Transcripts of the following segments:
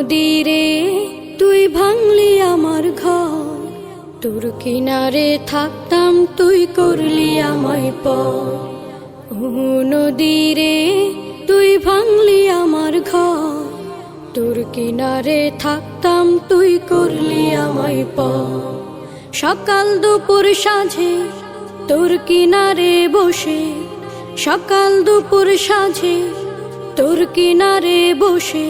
নদীরে তুই ভাঙলি আমার ঘর, তোর কিনারে থাকতাম তুই করলি আমায় পর। ও নদীরে তুই ভাঙলি আমার ঘর, তোর কিনারে থাকতাম তুই করলি আমায় পর। সকাল দুপুর সাঁঝে তোর কিনারে বসে, সকাল দুপুর সাঁঝে তোর কিনারে বসে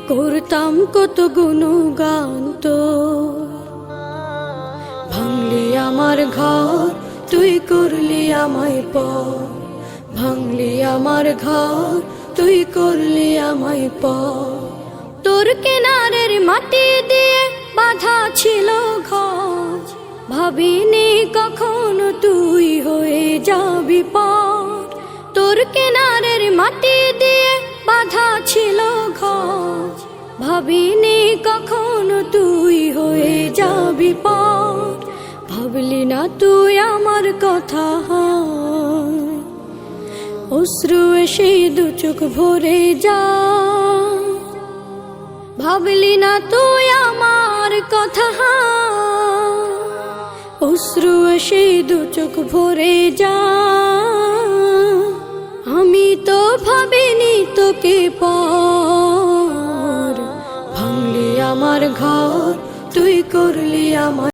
করতাম কত গুণগান তোর। ভাঙলি আমার ঘর তুই করলি আমায় পর, ভাঙলি আমার ঘর তুই করলি আমায় পর। তোর কিনারের মাটি দিয়ে বাঁধা ছিল ঘর, ভাবিনি কখনো তুই হয়ে যাবি পার। তোর কিনারের মাটি দিয়ে বাঁধা ছিল ঘর, ভাবিনি কখনো তুই হয়ে যাবি পার। ভাবলি না তুই আমার কথা, অশ্রু এসে দু চোখ ভরে যা। ভাবলি না তুই আমার কথা, অশ্রু এসে দু চোখ ভরে যা। আমি তো ভাবিনি তোকে পর, ভাঙলি আমার ঘর তুই করলি আমার